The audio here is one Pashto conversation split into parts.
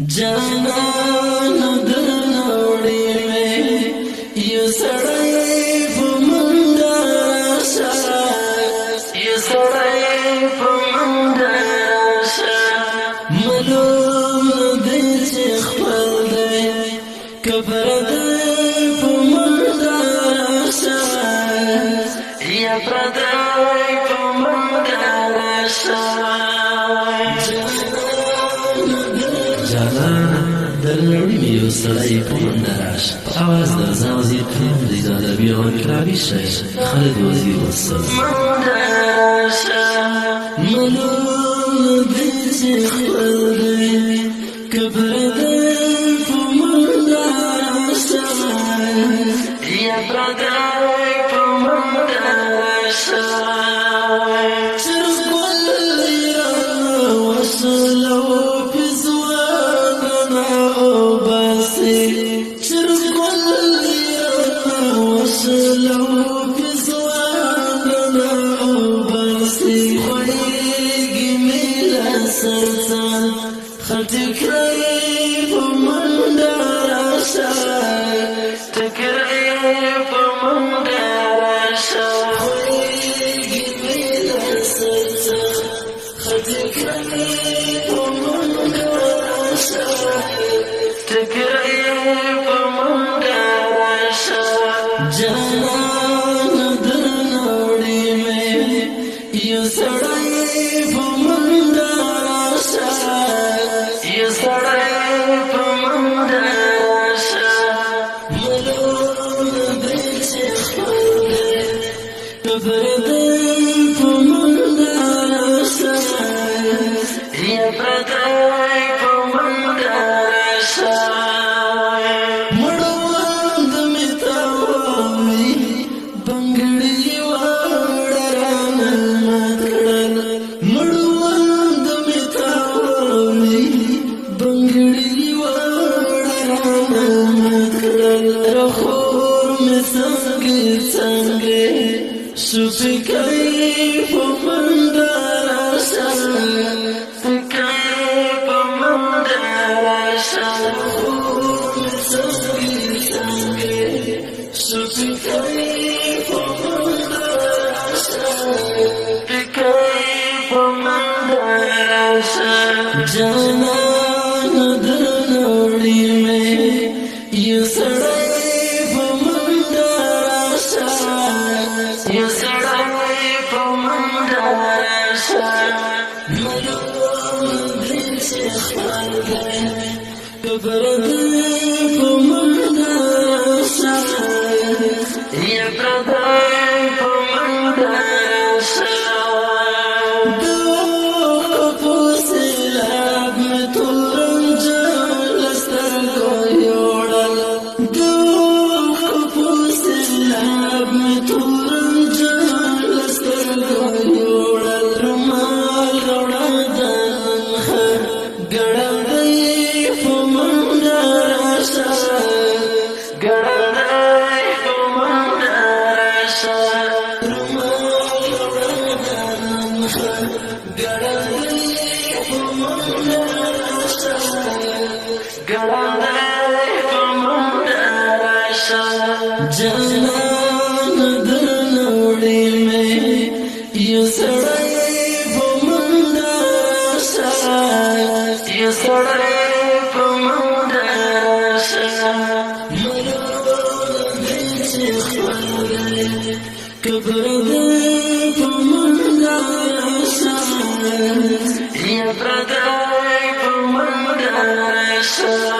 جانان درنوړي مې یو سړی په منډه راشه یو سړی په منډه راشه معلوم دی چې خپل دی که پردی په منډه راشه یا پردی په منډه راشه درنوړي مې یو سړی په منډه راشه په اواز د رضا وزیر کریم دی د ادبي او انقلابي شاعر خالد وزیر والسلام منډه راشه معلوم دی چې خپل دی که پردی په منډه راشه یا پردی په منډه راشه جانان درنوړي مې یو سړی په منډه راشه یو سړی په منډه راشه معلوم دی چې خپل دی که پردی په منډه راشه یا پردی په منډه راشه سفکای په منډه راشه سفکای په منډه راشه سفکای په منډه راشه سفکای په منډه راشه جانان درنوړي مې یو سړی په منډه راشه یو سړی په منډه راشه معلوم دی چې خپل دی که پردی په منډه راشه یا پردی په منډه راشه د اوښکو په سیلاب مې تورنجان له سترګو یوړل د اوښکو په سیلاب مې جانان درنوړي مې یو سړی په منډه راشه یو سړی په منډه راشه معلوم دی چې خپل دی که پردی په منډه راشه یا پردی په منډه راشه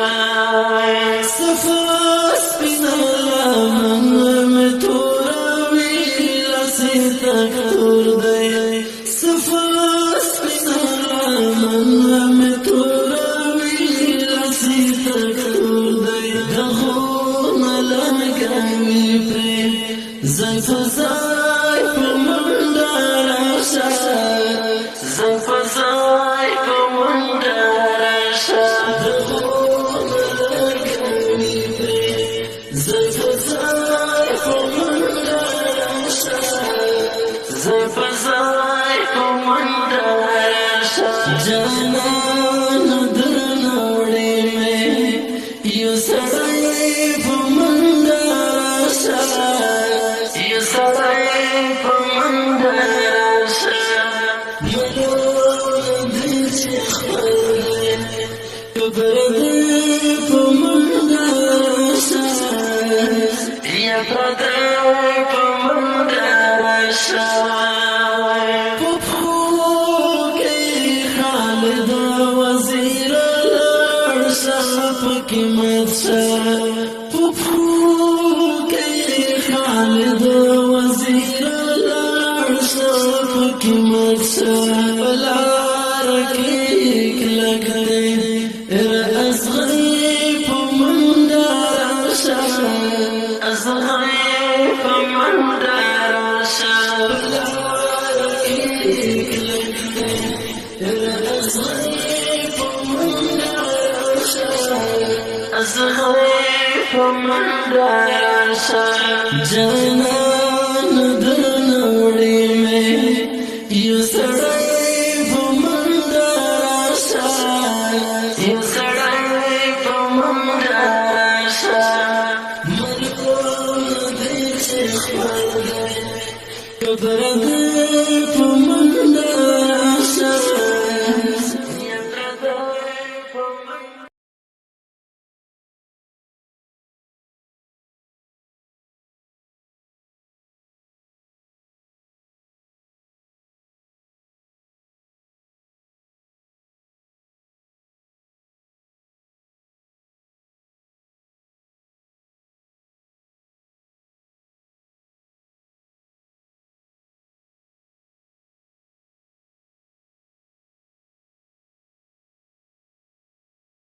زای په منډه راشه زای په منډه راشه زای په منډه راشه زای په منډه راشه جانان درنوړي پردی پا مندرشا یا پردی پا مندرشا پپخو کی خالد وزیر لرشا پکی مدشا پپخو کی خالد وزیر لرشا پکی مدشا لارکی کلکتے أصغي فمن درشا أصغي فمن درشا أصغي فمن درشا جنان درنوڑی میں يسرعي فمن درشا But